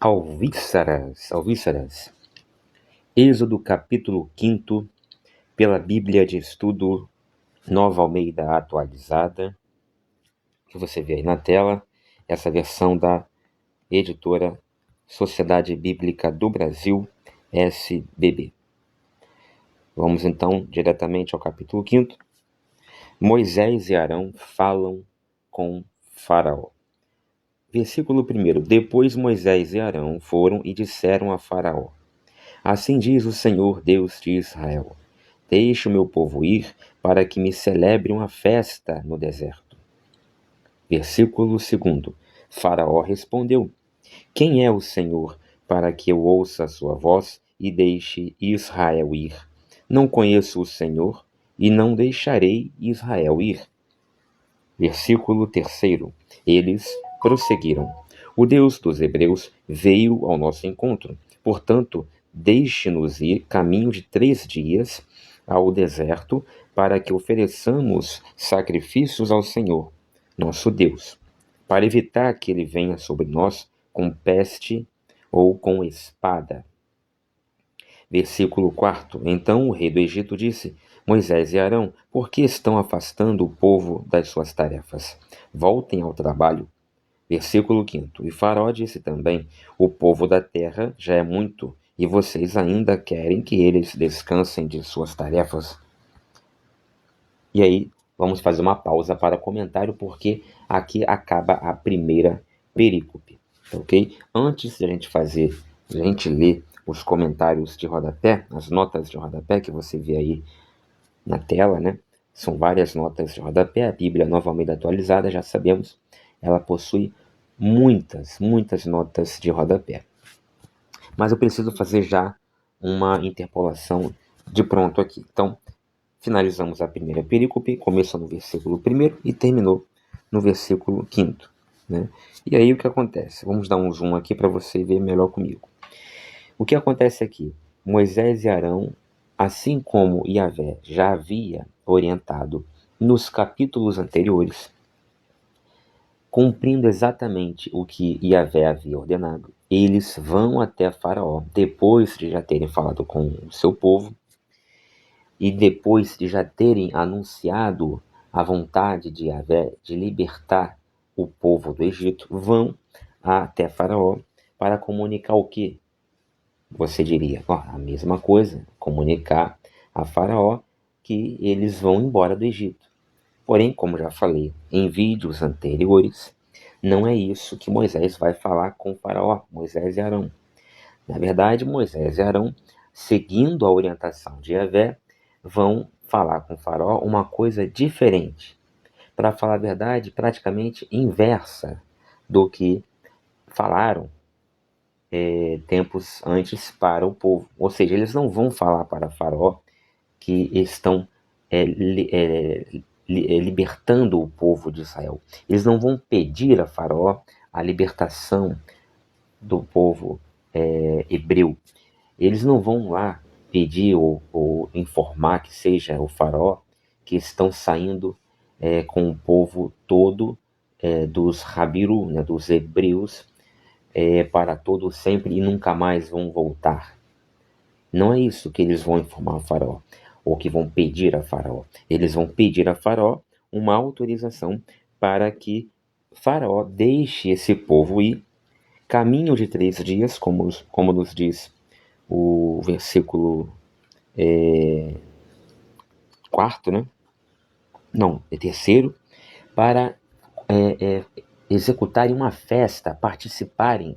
Alvíceras. Êxodo capítulo 5, pela Bíblia de Estudo Nova Almeida Atualizada, que você vê aí na tela, essa versão da editora Sociedade Bíblica do Brasil, SBB. Vamos então diretamente ao capítulo 5. Moisés e Arão falam com Faraó. Versículo 1. Depois Moisés e Arão foram e disseram a Faraó: Assim diz o Senhor Deus de Israel: Deixe o meu povo ir, para que me celebre uma festa no deserto. Versículo 2. Faraó respondeu: Quem é o Senhor, para que eu ouça a sua voz e deixe Israel ir? Não conheço o Senhor, e não deixarei Israel ir. Versículo 3. Eles prosseguiram: O Deus dos Hebreus veio ao nosso encontro. Portanto, deixe-nos ir caminho de 3 dias ao deserto, para que ofereçamos sacrifícios ao Senhor, nosso Deus, para evitar que ele venha sobre nós com peste ou com espada. Versículo 4. Então o rei do Egito disse: Moisés e Arão, por que estão afastando o povo das suas tarefas? Voltem ao trabalho. Versículo 5. E Faraó disse também: O povo da terra já é muito, e vocês ainda querem que eles descansem de suas tarefas? E aí, vamos fazer uma pausa para comentário, porque aqui acaba a primeira perícope, ok? Antes de a gente ler os comentários de rodapé, as notas de rodapé que você vê aí na tela, né? São várias notas de rodapé. A Bíblia Nova Almeida Atualizada, já sabemos, ela possui muitas notas de rodapé. Mas eu preciso fazer já uma interpolação de pronto aqui. Então, finalizamos a primeira perícope, começou no versículo 1 e terminou no versículo 5. Né? E aí o que acontece? Vamos dar um zoom aqui para você ver melhor comigo. O que acontece aqui? Moisés e Arão, assim como Yahvé já havia orientado nos capítulos anteriores, cumprindo exatamente o que Yahvé havia ordenado, eles vão até Faraó, depois de já terem falado com o seu povo, e depois de já terem anunciado a vontade de Yahvé de libertar o povo do Egito, vão até Faraó para comunicar o quê? Você diria, a mesma coisa, comunicar a Faraó que eles vão embora do Egito. Porém, como já falei em vídeos anteriores, não é isso que Moisés vai falar com Faraó, Moisés e Arão. Na verdade, Moisés e Arão, seguindo a orientação de Yahvé, vão falar com Faraó uma coisa diferente. Para falar a verdade, praticamente inversa do que falaram tempos antes para o povo. Ou seja, eles não vão falar para Faraó que estão libertando o povo de Israel. Eles não vão pedir a Faraó a libertação do povo hebreu. Eles não vão lá pedir ou informar que seja o Faraó que estão saindo com o povo todo dos Rabiru, né, dos hebreus, para todo sempre e nunca mais vão voltar. Não é isso que eles vão informar a Faraó, ou que vão pedir a Faraó. Eles vão pedir a Faraó uma autorização para que Faraó deixe esse povo ir, caminho de 3 dias, como nos diz o versículo 4, né? Não, é 3, para executarem uma festa, participarem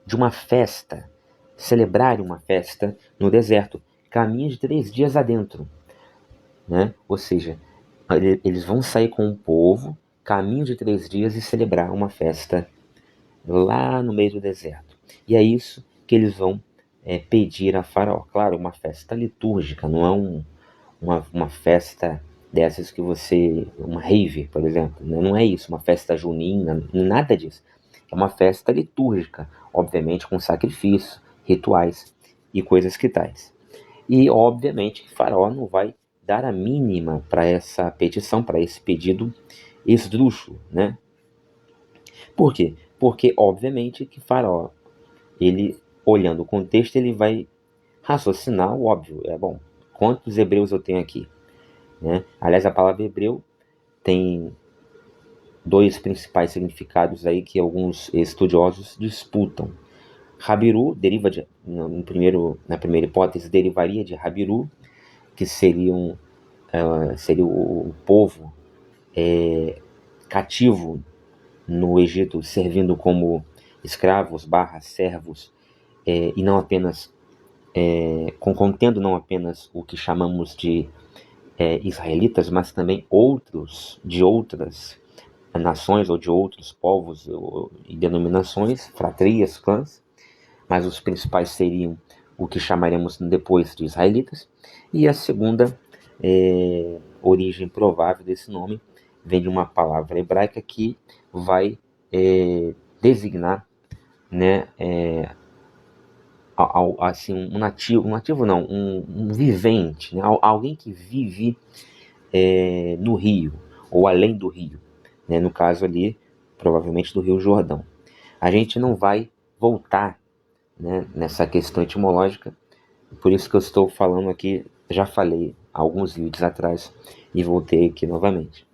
de uma festa, celebrarem uma festa no deserto, caminho de 3 dias adentro, né? Ou seja, eles vão sair com o povo, caminho de 3 dias e celebrar uma festa lá no meio do deserto. E é isso que eles vão pedir a Faraó. Claro, uma festa litúrgica, não é uma festa dessas que você... uma rave, por exemplo. Não é isso, uma festa junina, nada disso. É uma festa litúrgica, obviamente com sacrifício, rituais e coisas que tais. E, obviamente, que Faraó não vai dar a mínima para essa petição, para esse pedido esdrúxulo, né? Por quê? Porque, obviamente, que Faraó, ele, olhando o contexto, ele vai raciocinar o óbvio. Bom, quantos hebreus eu tenho aqui? Né? Aliás, a palavra hebreu tem dois principais significados aí que alguns estudiosos disputam. Habiru deriva na primeira hipótese, derivaria de Habiru, que seria o povo cativo no Egito, servindo como escravos / servos, e não apenas contendo não apenas o que chamamos de israelitas, mas também outros de outras nações ou de outros povos e denominações, fratrias, clãs, mas os principais seriam o que chamaremos depois de israelitas. E a segunda origem provável desse nome vem de uma palavra hebraica que vai designar, né, assim, um nativo não, um vivente, né, alguém que vive no rio ou além do rio, né, no caso ali, provavelmente do Rio Jordão. A gente não vai voltar, né, nessa questão etimológica, por isso que eu estou falando aqui, já falei alguns vídeos atrás e voltei aqui novamente.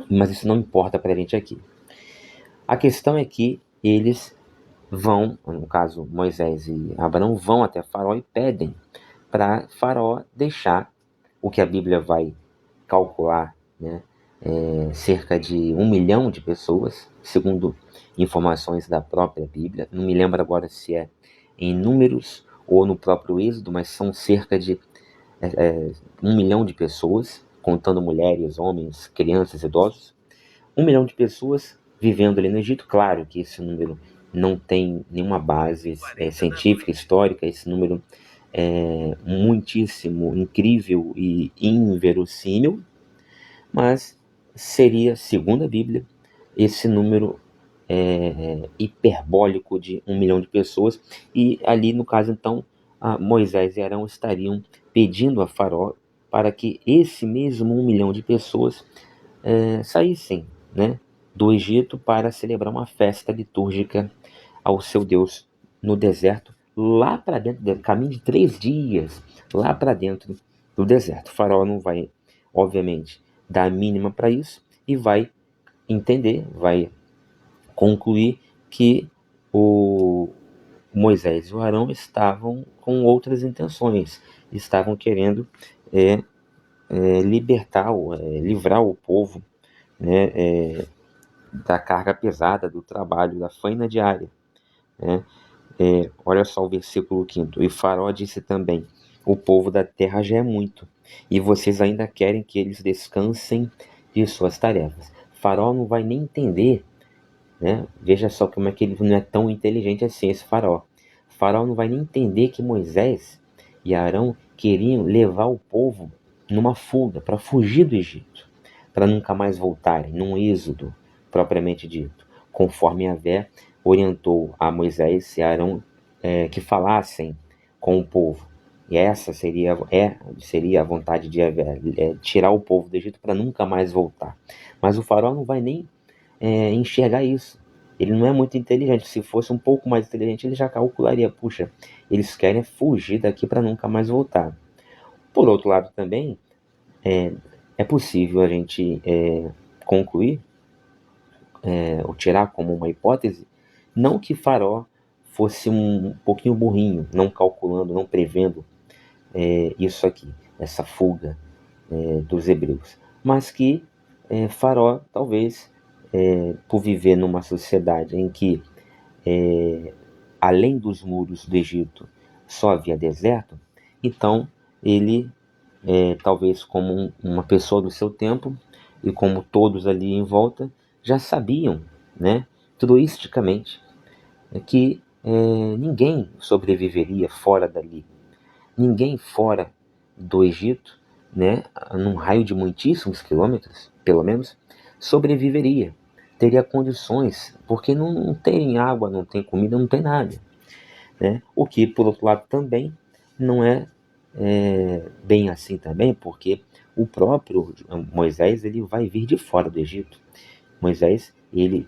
Mas isso não importa para a gente aqui. A questão é que eles vão, no caso Moisés e Abraão, vão até Faraó e pedem para Faraó deixar o que a Bíblia vai calcular, né, cerca de 1 milhão de pessoas, segundo informações da própria Bíblia. Não me lembro agora se é em Números ou no próprio Êxodo, mas são cerca de 1 milhão de pessoas, contando mulheres, homens, crianças, idosos. 1 milhão de pessoas vivendo ali no Egito. Claro que esse número não tem nenhuma base científica, histórica. Esse número é muitíssimo incrível e inverossímil, mas seria, segundo a Bíblia, esse número hiperbólico de 1 milhão de pessoas. E ali, no caso, então, Moisés e Arão estariam pedindo a Faraó para que esse mesmo 1 milhão de pessoas saíssem, né, do Egito para celebrar uma festa litúrgica ao seu Deus no deserto, lá para dentro, caminho de 3 dias, lá para dentro do deserto. O Faraó não vai, obviamente, dar a mínima para isso e vai entender, vai concluir que o Moisés e o Arão estavam com outras intenções, estavam querendo livrar o povo, né, da carga pesada do trabalho, da faina diária, né? Olha só o versículo 5. E Faraó disse também: o povo da terra já é muito, e vocês ainda querem que eles descansem de suas tarefas. Faraó não vai nem entender, né? Veja só como é que ele não é tão inteligente assim, esse Faraó. Faraó não vai nem entender que Moisés e Arão queriam levar o povo numa fuga, para fugir do Egito, para nunca mais voltarem, num êxodo propriamente dito, conforme Yahvé orientou a Moisés e Arão que falassem com o povo. E essa seria a vontade de Yahvé, tirar o povo do Egito para nunca mais voltar. Mas o Faraó não vai nem enxergar isso. Ele não é muito inteligente. Se fosse um pouco mais inteligente, ele já calcularia: puxa, eles querem fugir daqui para nunca mais voltar. Por outro lado também, é possível a gente concluir, ou tirar como uma hipótese, não que Faraó fosse um pouquinho burrinho, não calculando, não prevendo isso aqui, essa fuga dos hebreus, mas que Faraó, talvez, por viver numa sociedade em que, além dos muros do Egito, só havia deserto, então ele, talvez como uma pessoa do seu tempo, e como todos ali em volta, já sabiam, né, truisticamente, que ninguém sobreviveria fora dali. Ninguém fora do Egito, né, num raio de muitíssimos quilômetros, pelo menos, sobreviveria. Teria condições, porque não tem água, não tem comida, não tem nada, né? O que, por outro lado, também não é bem assim também, porque o próprio Moisés, ele vai vir de fora do Egito. Moisés, ele,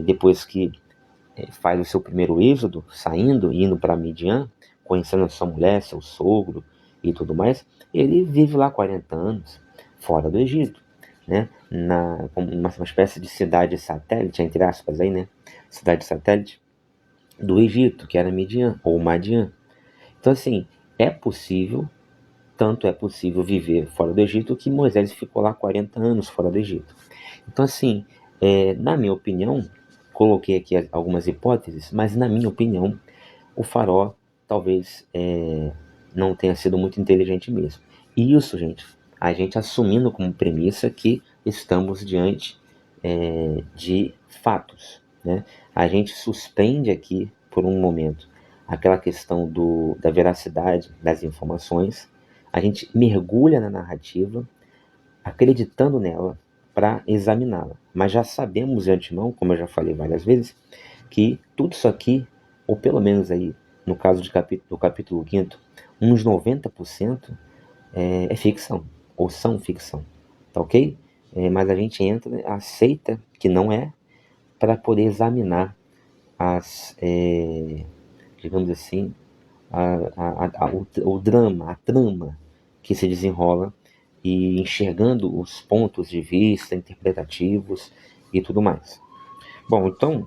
depois que faz o seu primeiro êxodo, saindo, indo para Midian, conhecendo a sua mulher, seu sogro e tudo mais, ele vive lá 40 anos, fora do Egito, né? Como uma espécie de cidade satélite, entre aspas, aí, né? Cidade satélite do Egito, que era Midian ou Madian. Então, assim, é possível, tanto é possível viver fora do Egito, que Moisés ficou lá 40 anos fora do Egito. Então, assim, na minha opinião, coloquei aqui algumas hipóteses, mas na minha opinião, o Faraó talvez não tenha sido muito inteligente mesmo. E isso, gente, a gente assumindo como premissa que estamos diante de fatos, né? A gente suspende aqui, por um momento, aquela questão da veracidade das informações, a gente mergulha na narrativa, acreditando nela para examiná-la. Mas já sabemos de antemão, como eu já falei várias vezes, que tudo isso aqui, ou pelo menos aí, no caso do capítulo 5º, uns 90% é ficção, ou são ficção, tá ok? Mas a gente entra, aceita que não é, para poder examinar digamos assim, o drama, a trama que se desenrola e enxergando os pontos de vista interpretativos e tudo mais. Bom, então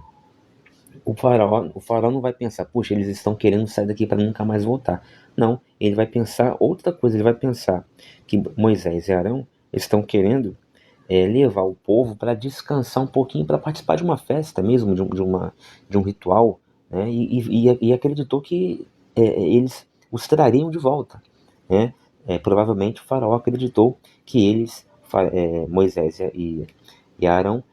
o faraó não vai pensar, puxa, eles estão querendo sair daqui para nunca mais voltar. Não, ele vai pensar outra coisa, ele vai pensar que Moisés e Arão estão querendo levar o povo para descansar um pouquinho, para participar de uma festa mesmo, de um ritual, né? E acreditou que eles os trariam de volta, né? Provavelmente o faraó acreditou que Moisés e Arão,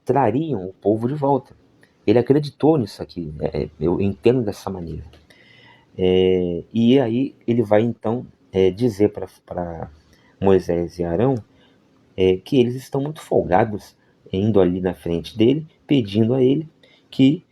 trariam o povo de volta. Ele acreditou nisso aqui, eu entendo dessa maneira. E aí ele vai então dizer para Moisés e Arão que eles estão muito folgados, indo ali na frente dele, pedindo a ele que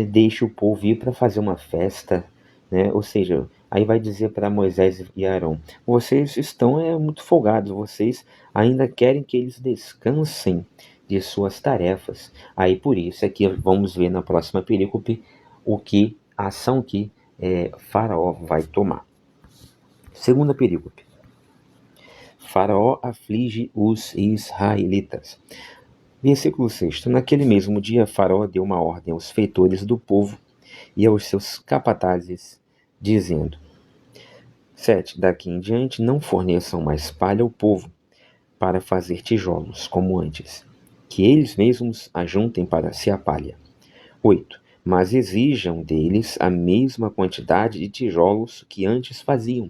deixe o povo ir para fazer uma festa, né? Ou seja, aí vai dizer para Moisés e Arão: vocês estão muito folgados, vocês ainda querem que eles descansem de suas tarefas. Aí por isso é que vamos ver na próxima perícope a ação que Faraó vai tomar. Segunda perícope. Faraó aflige os israelitas. Versículo 6. Naquele mesmo dia, Faraó deu uma ordem aos feitores do povo e aos seus capatazes, dizendo: 7. Daqui em diante não forneçam mais palha ao povo para fazer tijolos como antes, que eles mesmos ajuntem para si a palha. 8. Mas exijam deles a mesma quantidade de tijolos que antes faziam.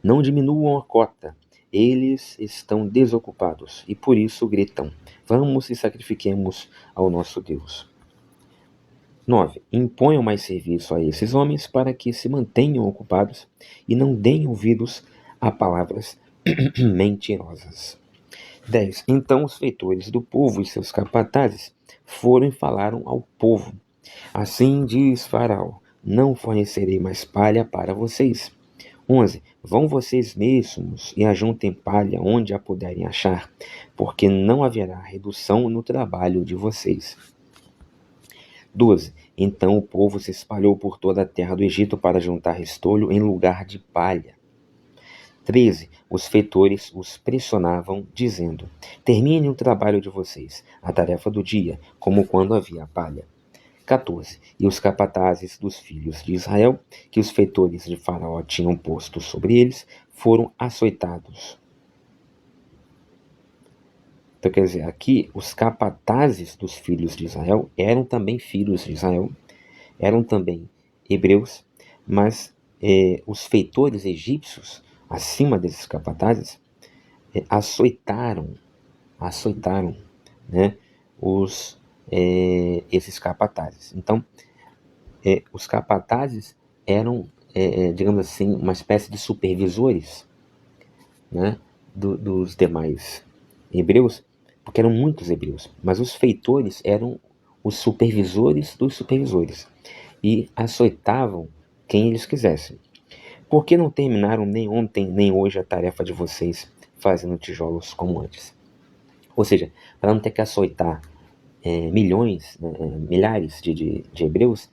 Não diminuam a cota, eles estão desocupados e por isso gritam: vamos e sacrifiquemos ao nosso Deus. 9. Imponham mais serviço a esses homens para que se mantenham ocupados e não deem ouvidos a palavras mentirosas. 10. Então os feitores do povo e seus capatazes foram e falaram ao povo: assim diz Faraó: não fornecerei mais palha para vocês. 11. Vão vocês mesmos e ajuntem palha onde a puderem achar, porque não haverá redução no trabalho de vocês. 12. Então o povo se espalhou por toda a terra do Egito para juntar restolho em lugar de palha. 13. Os feitores os pressionavam, dizendo: terminem o trabalho de vocês, a tarefa do dia, como quando havia palha. 14. E os capatazes dos filhos de Israel, que os feitores de Faraó tinham posto sobre eles, foram açoitados. Então, quer dizer, aqui os capatazes dos filhos de Israel eram também filhos de Israel, eram também hebreus, mas os feitores egípcios, acima desses capatazes, açoitaram, né, esses capatazes. Então, os capatazes eram, digamos assim, uma espécie de supervisores, né, dos demais hebreus, porque eram muitos hebreus, mas os feitores eram os supervisores dos supervisores e açoitavam quem eles quisessem. Por que não terminaram nem ontem nem hoje a tarefa de vocês fazendo tijolos como antes? Ou seja, para não ter que açoitar milhões, milhares de hebreus,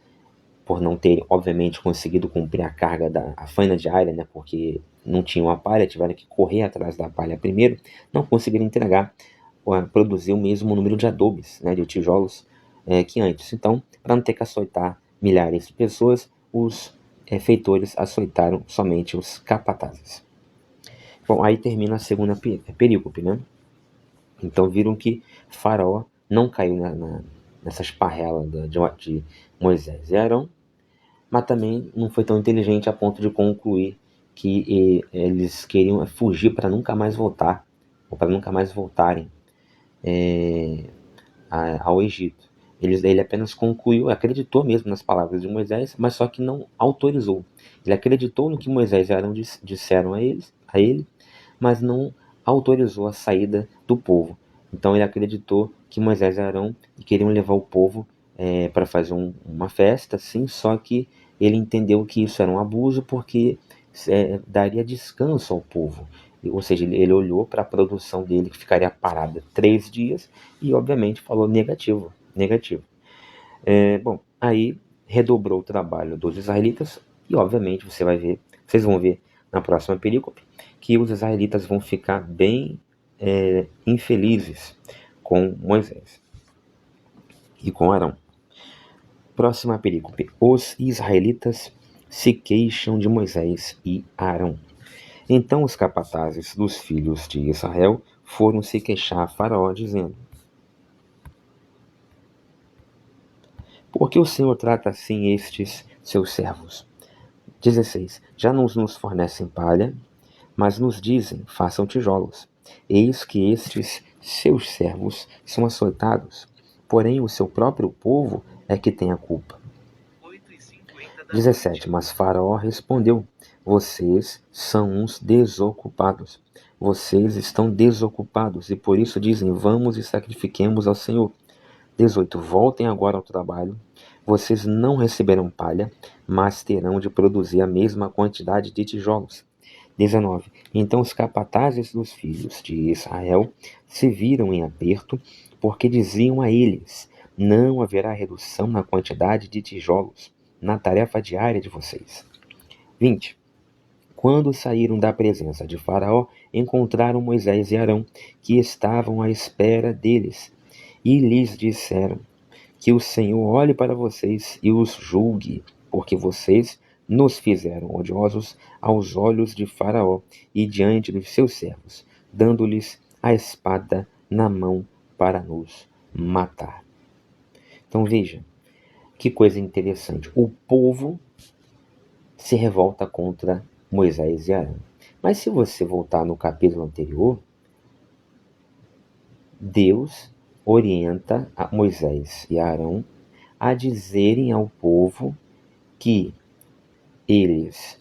por não terem, obviamente, conseguido cumprir a carga a faina diária, né, porque não tinham a palha, tiveram que correr atrás da palha primeiro, não conseguiram entregar, produzir o mesmo número de adobes, né, de tijolos, que antes. Então, para não ter que açoitar milhares de pessoas, os feitores açoitaram somente os capatazes. Bom, aí termina a segunda perícope, né? Então viram que Faraó não caiu nessa esparrela de Moisés e Arão, mas também não foi tão inteligente a ponto de concluir que eles queriam fugir para nunca mais voltar, ou para nunca mais voltarem ao Egito. Ele apenas concluiu, acreditou mesmo nas palavras de Moisés, mas só que não autorizou. Ele acreditou no que Moisés e Arão disseram a ele, mas não autorizou a saída do povo. Então ele acreditou que Moisés e Arão queriam levar o povo para fazer uma festa, sim, só que ele entendeu que isso era um abuso porque daria descanso ao povo. Ou seja, ele olhou para a produção dele, que ficaria parada 3 dias, e obviamente falou negativo. Bom, aí redobrou o trabalho dos israelitas, e obviamente vocês vão ver na próxima perícope, que os israelitas vão ficar bem infelizes com Moisés e com Arão. Próxima perícope. Os israelitas se queixam de Moisés e Arão. Então os capatazes dos filhos de Israel foram se queixar a Faraó, dizendo: por que o Senhor trata assim estes seus servos? 16. Já não nos fornecem palha, mas nos dizem: façam tijolos. Eis que estes seus servos são açoitados, porém o seu próprio povo é que tem a culpa. 17. Mas Faraó respondeu: vocês são uns desocupados. Vocês estão desocupados e por isso dizem: vamos e sacrifiquemos ao Senhor. 18. Voltem agora ao trabalho. Vocês não receberão palha, mas terão de produzir a mesma quantidade de tijolos. 19. Então os capatazes dos filhos de Israel se viram em aperto, porque diziam a eles: não haverá redução na quantidade de tijolos na tarefa diária de vocês. 20. Quando saíram da presença de Faraó, encontraram Moisés e Arão, que estavam à espera deles, e lhes disseram: que o Senhor olhe para vocês e os julgue, porque vocês nos fizeram odiosos aos olhos de Faraó e diante dos seus servos, dando-lhes a espada na mão para nos matar. Então veja, que coisa interessante. O povo se revolta contra Moisés e Arão. Mas se você voltar no capítulo anterior, Deus orienta a Moisés e Arão a dizerem ao povo que eles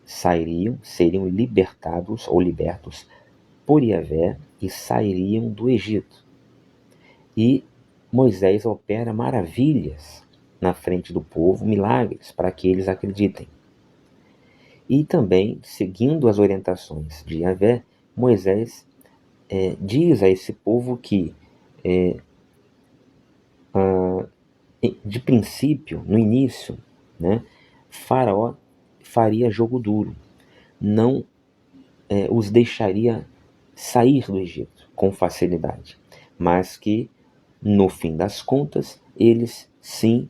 seriam libertados ou libertos por Yahvé e sairiam do Egito. E Moisés opera maravilhas na frente do povo, milagres, para que eles acreditem. E também, seguindo as orientações de Yahvé, Moisés diz a esse povo que, de princípio, no início, né, Faraó faria jogo duro, não os deixaria sair do Egito com facilidade, mas que, no fim das contas, eles sim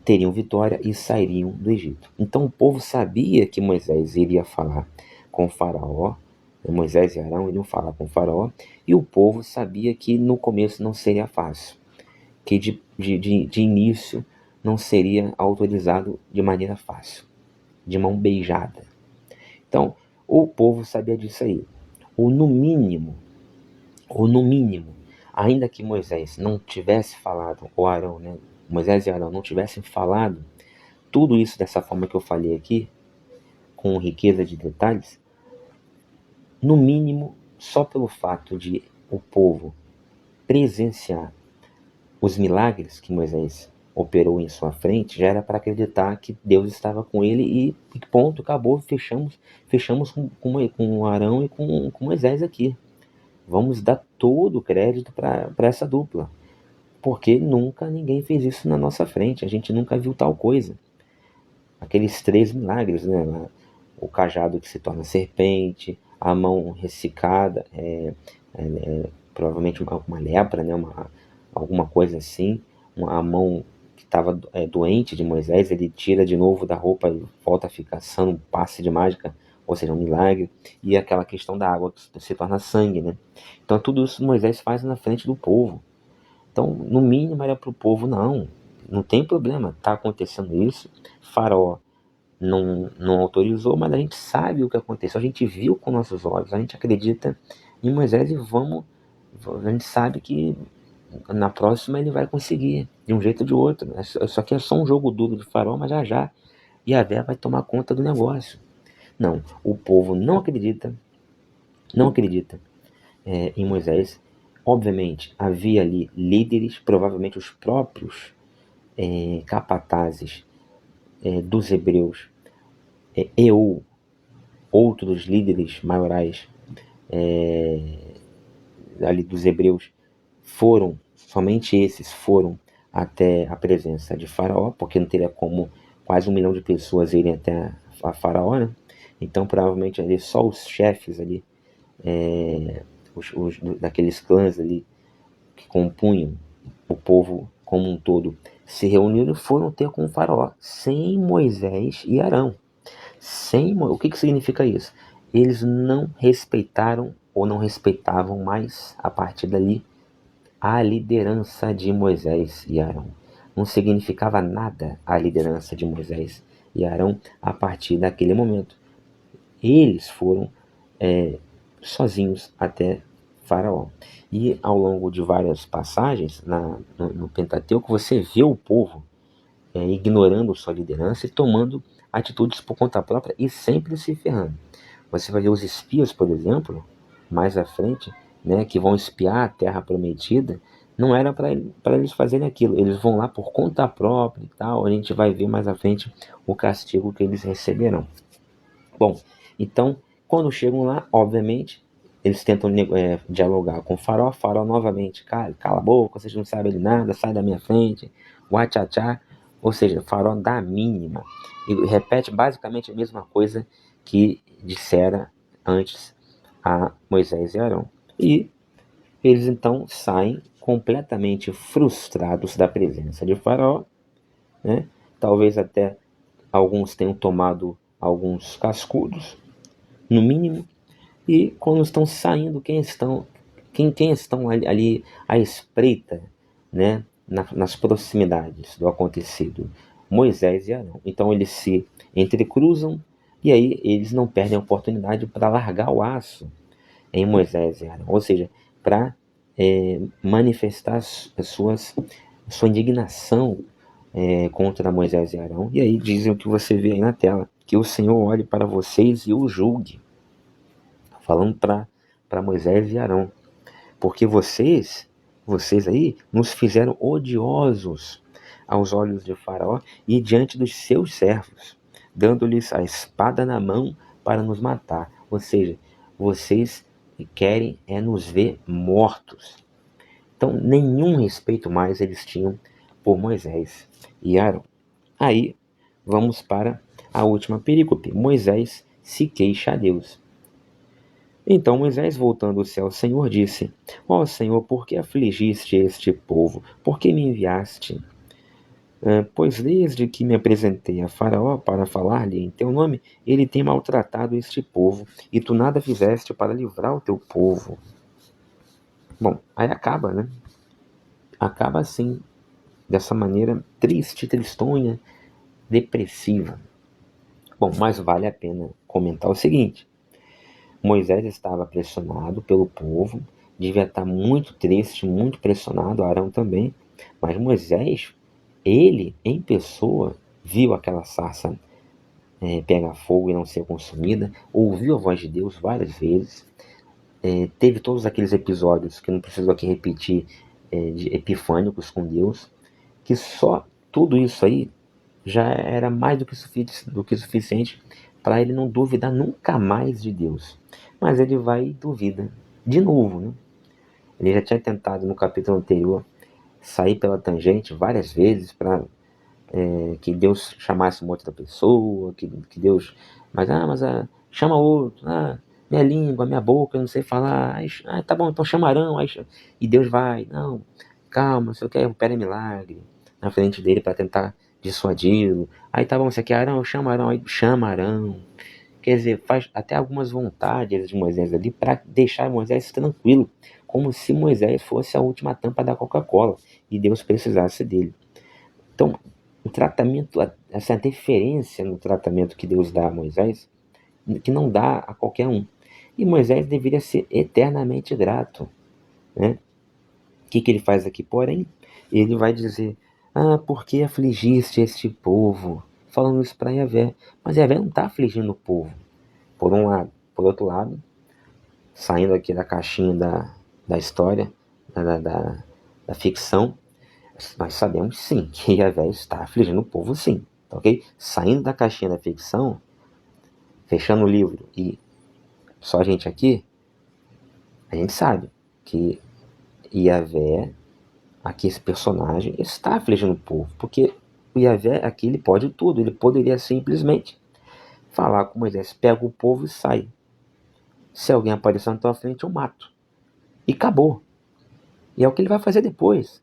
teriam vitória e sairiam do Egito. Então o povo sabia que Moisés iria falar com Faraó, Moisés e Arão iriam falar com Faraó, e o povo sabia que no começo não seria fácil, que de início não seria autorizado de maneira fácil, de mão beijada. Então, o povo sabia disso aí. Ou no mínimo, ainda que Moisés não tivesse falado, ou Arão, né, Moisés e Arão não tivessem falado tudo isso dessa forma que eu falei aqui, com riqueza de detalhes, no mínimo, só pelo fato de o povo presenciar os milagres que Moisés operou em sua frente, já era para acreditar que Deus estava com ele e ponto, acabou, fechamos com Arão e com Moisés aqui. vamos dar todo o crédito para essa dupla, porque nunca ninguém fez isso na nossa frente, a gente nunca viu tal coisa. Aqueles 3 milagres, né? O cajado que se torna serpente, a mão ressecada, provavelmente uma lepra, né? Alguma coisa assim, a mão que estava doente de Moisés, ele tira de novo da roupa e volta a ficar sã, um passe de mágica, ou seja, um milagre, e aquela questão da água que se torna sangue, né? Então tudo isso Moisés faz na frente do povo. Então, no mínimo era para o povo, não tem problema, está acontecendo isso, Faraó não autorizou, mas a gente sabe o que aconteceu, a gente viu com nossos olhos, a gente acredita em Moisés e a gente sabe que na próxima ele vai conseguir, de um jeito ou de outro. Isso aqui é só um jogo duro de Faraó, mas já Yahvé vai tomar conta do negócio. Não, o povo não acredita em Moisés. Obviamente, havia ali líderes, provavelmente os próprios capatazes dos hebreus, ou outros líderes maiorais ali dos hebreus somente esses foram até a presença de Faraó, porque não teria como quase 1 milhão de pessoas irem até a Faraó, né? Então provavelmente ali só os chefes ali, daqueles clãs ali que compunham o povo como um todo, se reuniram e foram ter com o Faraó, sem Moisés e Arão. O que significa isso? Eles não respeitaram ou não respeitavam mais, a partir dali, a liderança de Moisés e Arão. Não significava nada a liderança de Moisés e Arão a partir daquele momento. Eles foram sozinhos até Faraó. E ao longo de várias passagens no Pentateuco, você vê o povo ignorando sua liderança e tomando atitudes por conta própria e sempre se ferrando. Você vai ver os espias, por exemplo, mais à frente, né, que vão espiar a terra prometida, não era para eles fazerem aquilo, eles vão lá por conta própria e tal, a gente vai ver mais à frente o castigo que eles receberão. Bom, então, quando chegam lá, obviamente, eles tentam dialogar com o Faraó novamente, cara, cala a boca, vocês não sabem de nada, sai da minha frente, uachachá, ou seja, Faraó dá a mínima, e repete basicamente a mesma coisa que dissera antes a Moisés e Arão. E eles então saem completamente frustrados da presença de Faraó, né? Talvez até alguns tenham tomado alguns cascudos, no mínimo, e quando estão saindo, quem estão ali à espreita, né, nas proximidades do acontecido? Moisés e Arão. Então eles se entrecruzam e aí eles não perdem a oportunidade para largar o aço em Moisés e Arão, ou seja, para manifestar sua indignação contra Moisés e Arão. E aí dizem o que você vê aí na tela, que o Senhor olhe para vocês e o julgue, falando para Moisés e Arão, porque vocês aí nos fizeram odiosos aos olhos de Faraó e diante dos seus servos, dando-lhes a espada na mão para nos matar. Ou seja, vocês querem nos ver mortos. Então, nenhum respeito mais eles tinham por Moisés e Arão. Aí, vamos para a última perícope. Moisés se queixa a Deus. Então Moisés, voltando-se ao Senhor, disse: Ó Senhor, por que afligiste este povo? Por que me enviaste? Pois desde que me apresentei a Faraó para falar-lhe em teu nome, ele tem maltratado este povo, e tu nada fizeste para livrar o teu povo. Bom, aí acaba, né? Acaba assim, dessa maneira triste, tristonha, depressiva. Bom, mas vale a pena comentar o seguinte: Moisés estava pressionado pelo povo, devia estar muito triste, muito pressionado, Arão também, mas Moisés, ele em pessoa, viu aquela sarça pegar fogo e não ser consumida, ouviu a voz de Deus várias vezes, teve todos aqueles episódios que não preciso aqui repetir, de epifânicos com Deus, que só tudo isso aí já era mais do que suficiente para ele não duvidar nunca mais de Deus. Mas ele vai e duvida. de novo, né? Ele já tinha tentado no capítulo anterior sair pela tangente várias vezes para que Deus chamasse uma outra pessoa, que Deus... Mas chama outro, minha língua, minha boca, eu não sei falar, tá bom, então chama Arão, e Deus vai, não, calma, você quer, opera milagre na frente dele para tentar dissuadi-lo, aí tá bom, você quer Arão, chama Arão, aí chama Arão, quer dizer, faz até algumas vontades de Moisés ali para deixar Moisés tranquilo, como se Moisés fosse a última tampa da Coca-Cola e Deus precisasse dele. Então, o tratamento, essa deferência no tratamento que Deus dá a Moisés, que não dá a qualquer um. E Moisés deveria ser eternamente grato, né? O que ele faz aqui? Porém, ele vai dizer, por que afligiste este povo? Falando isso para Yahvé. Mas Yahvé não está afligindo o povo, por um lado. Por outro lado, saindo aqui da caixinha da história, da ficção, nós sabemos sim que Yahvé está afligindo o povo, sim, ok? Saindo da caixinha da ficção, fechando o livro e só a gente aqui, a gente sabe que Yahvé, aqui esse personagem, está afligindo o povo, porque o Yahvé aqui ele pode tudo, ele poderia simplesmente falar com Moisés, pega o povo e sai. Se alguém aparecer na tua frente, eu mato. E acabou. E é o que ele vai fazer depois.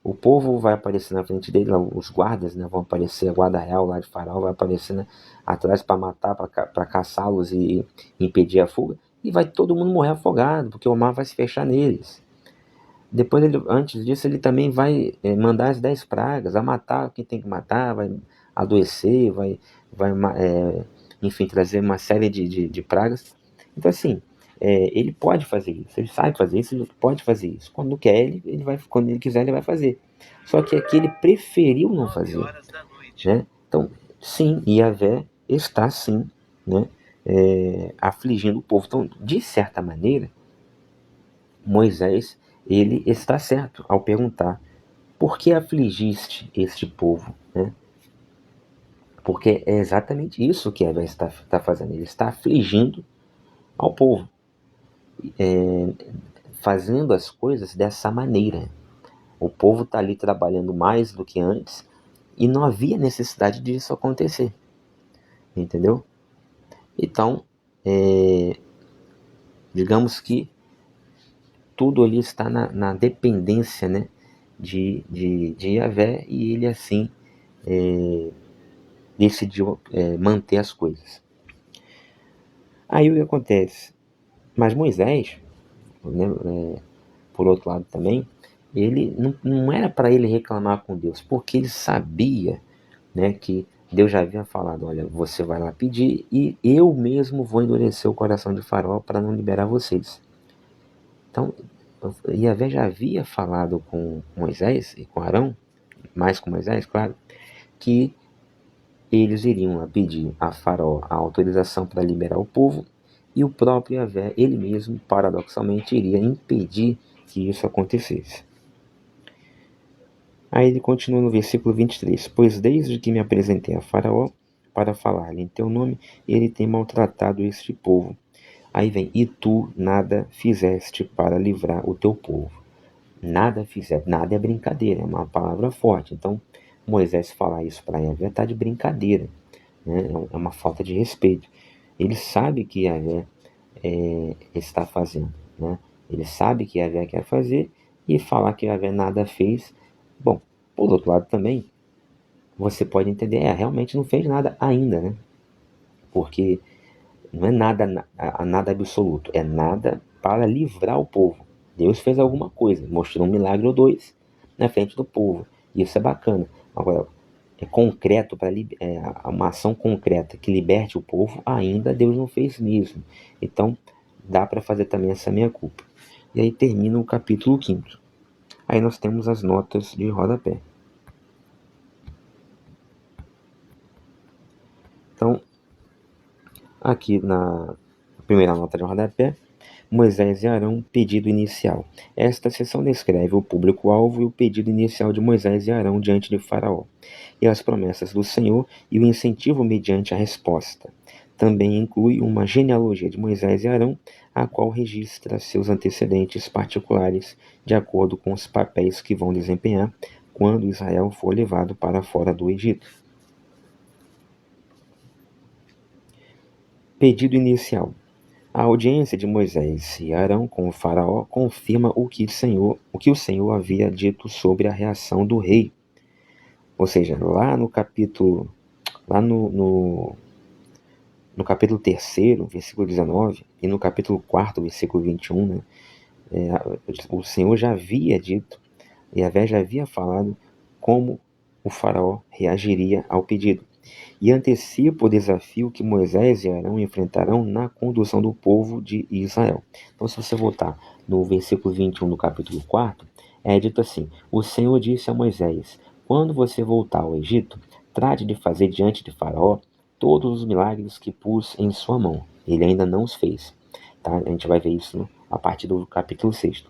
O povo vai aparecer na frente dele, os guardas, né, vão aparecer, a guarda real lá de Faraó vai aparecer, né, atrás para matar, para caçá-los e impedir a fuga. E vai todo mundo morrer afogado, porque o mar vai se fechar neles. Depois, antes disso, ele também vai mandar as 10 pragas, a matar quem tem que matar, vai adoecer, enfim, trazer uma série de pragas. Então, assim, ele pode fazer isso, ele sabe fazer isso, ele pode fazer isso. Quando quer, ele vai, quando ele quiser, ele vai fazer. Só que aqui ele preferiu não fazer, né? Então, sim, Yahvé está, sim, né, afligindo o povo. Então, de certa maneira, Moisés, ele está certo ao perguntar, por que afligiste este povo? Né? Porque é exatamente isso que Yahvé está fazendo, ele está afligindo ao povo, fazendo as coisas dessa maneira. O povo está ali trabalhando mais do que antes e não havia necessidade disso acontecer, entendeu? Então, digamos que tudo ali está na dependência, né, de Yahvé, e ele assim decidiu manter as coisas. Aí o que acontece? Mas Moisés, né, por outro lado também, ele não era para ele reclamar com Deus, porque ele sabia, né, que Deus já havia falado, olha, você vai lá pedir e eu mesmo vou endurecer o coração de Faraó para não liberar vocês. Então, Yahvé já havia falado com Moisés e com Arão, mais com Moisés, claro, que eles iriam lá pedir a Faraó a autorização para liberar o povo, e o próprio Yahvé, ele mesmo, paradoxalmente, iria impedir que isso acontecesse. Aí ele continua no versículo 23, pois desde que me apresentei a Faraó para falar-lhe em teu nome, ele tem maltratado este povo. Aí vem, e tu nada fizeste para livrar o teu povo. Nada fizeste, nada é brincadeira, é uma palavra forte. Então, Moisés falar isso para Yahvé está de brincadeira, né? É uma falta de respeito. Ele sabe que Yahvé está fazendo, né? Ele sabe que Yahvé quer fazer, e falar que Yahvé nada fez. Bom, por outro lado também, você pode entender, realmente não fez nada ainda, né? Porque não é nada absoluto, é nada para livrar o povo. Deus fez alguma coisa, mostrou um milagre ou dois na frente do povo. Isso é bacana. Agora, é concreto, uma ação concreta que liberte o povo, ainda Deus não fez mesmo. Então, dá para fazer também essa meia-culpa. E aí termina o capítulo 5º. Aí nós temos as notas de rodapé. Então, aqui na primeira nota de rodapé, Moisés e Arão, pedido inicial. Esta seção descreve o público-alvo e o pedido inicial de Moisés e Arão diante de Faraó, e as promessas do Senhor e o incentivo mediante a resposta. Também inclui uma genealogia de Moisés e Arão, a qual registra seus antecedentes particulares de acordo com os papéis que vão desempenhar quando Israel for levado para fora do Egito. Pedido inicial. A audiência de Moisés e Arão com o faraó confirma o que o Senhor havia dito sobre a reação do rei. Ou seja, lá no capítulo 3º, versículo 19, e no capítulo 4º, versículo 21, né, o Senhor já havia dito, Yahvé já havia falado como o faraó reagiria ao pedido. E antecipa o desafio que Moisés e Arão enfrentarão na condução do povo de Israel. Então, se você voltar no versículo 21 do capítulo 4, é dito assim: o Senhor disse a Moisés: quando você voltar ao Egito, trate de fazer diante de Faraó todos os milagres que pus em sua mão. Ele ainda não os fez. Tá? A gente vai ver isso a partir do capítulo 6.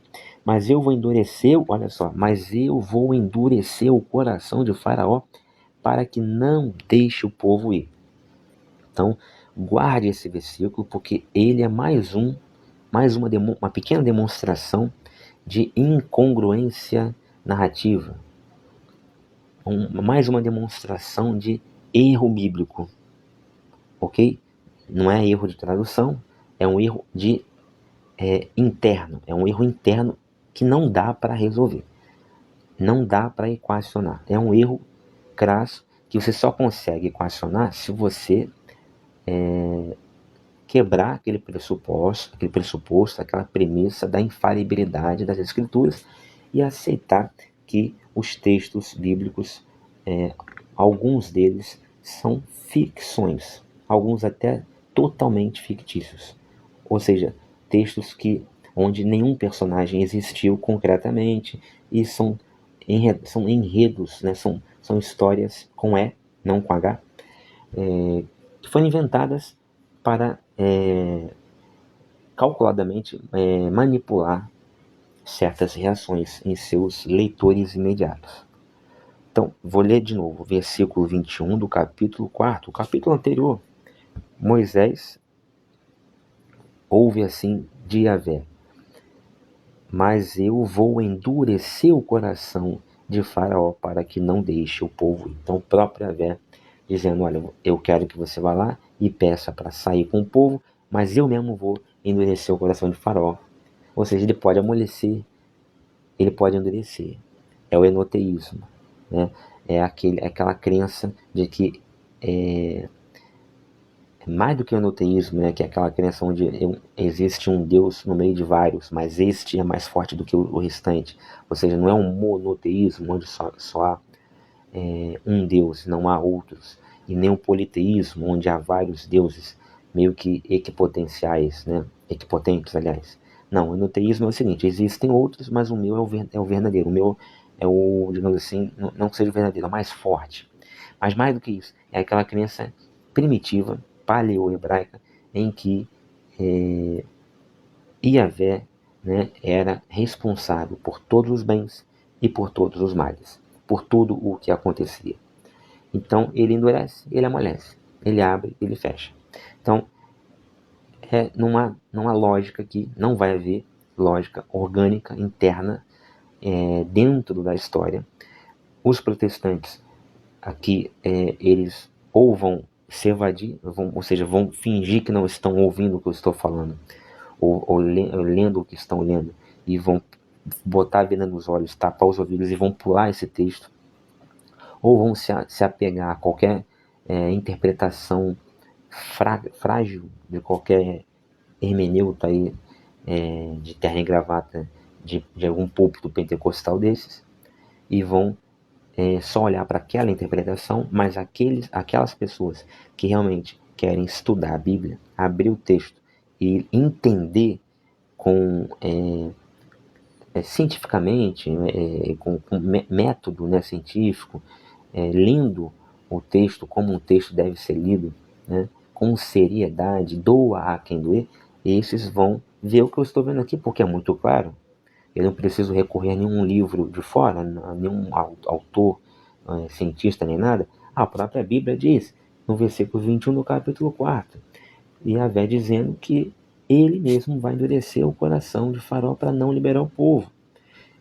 Mas eu vou endurecer o coração de Faraó para que não deixe o povo ir. Então, guarde esse versículo, porque ele é mais uma pequena demonstração de incongruência narrativa. Mais uma demonstração de erro bíblico. Ok? Não é erro de tradução, é um erro interno. É um erro interno que não dá para resolver. Não dá para equacionar. É um erro crasso que você só consegue equacionar se você quebrar aquele pressuposto, aquela premissa da infalibilidade das Escrituras e aceitar que os textos bíblicos, alguns deles são ficções, alguns até totalmente fictícios, ou seja, textos onde nenhum personagem existiu concretamente e são enredos, né? São histórias com E, não com H, que foram inventadas para calculadamente manipular certas reações em seus leitores imediatos. Então, vou ler de novo, versículo 21 do capítulo 4, o capítulo anterior. Moisés ouve assim de Yahvé: mas eu vou endurecer o coração de Faraó para que não deixe o povo ir. Então, o próprio Yahvé dizendo: olha, eu quero que você vá lá e peça para sair com o povo, mas eu mesmo vou endurecer o coração de Faraó. Ou seja, ele pode amolecer, ele pode endurecer. É o enoteísmo, né? É aquela crença de que mais do que o enoteísmo, né? Que é aquela crença onde existe um Deus no meio de vários, mas este é mais forte do que o restante. Ou seja, não é um monoteísmo onde só há um Deus, não há outros, e nem um politeísmo onde há vários deuses meio que equipotenciais, né? Equipotentes, aliás. Não, o enoteísmo é o seguinte: existem outros, mas o meu é o verdadeiro. O meu é o, digamos assim, não que seja o verdadeiro, é o mais forte. Mas mais do que isso, é aquela crença primitiva, paleo-hebraica, em que Yahvé, né, era responsável por todos os bens e por todos os males, por tudo o que acontecia. Então, ele endurece, ele amolece, ele abre, ele fecha. Então, não há lógica aqui, não vai haver lógica orgânica, interna, dentro da história. Os protestantes aqui, eles ou vão se evadir, ou seja, vão fingir que não estão ouvindo o que eu estou falando, ou lendo o que estão lendo, e vão botar a venda nos olhos, tapar os ouvidos e vão pular esse texto, ou vão se apegar a qualquer interpretação frágil de qualquer hermeneuta aí, de terno e gravata de algum púlpito pentecostal desses, e vão só olhar para aquela interpretação, mas aquelas pessoas que realmente querem estudar a Bíblia, abrir o texto e entender cientificamente, com método, né, científico, lendo o texto como um texto deve ser lido, né, com seriedade, doa a quem doer, esses vão ver o que eu estou vendo aqui, porque é muito claro. Eu não preciso recorrer a nenhum livro de fora, a nenhum autor, cientista, nem nada. A própria Bíblia diz, no versículo 21 do capítulo 4, Yahvé dizendo que ele mesmo vai endurecer o coração de Faraó para não liberar o povo.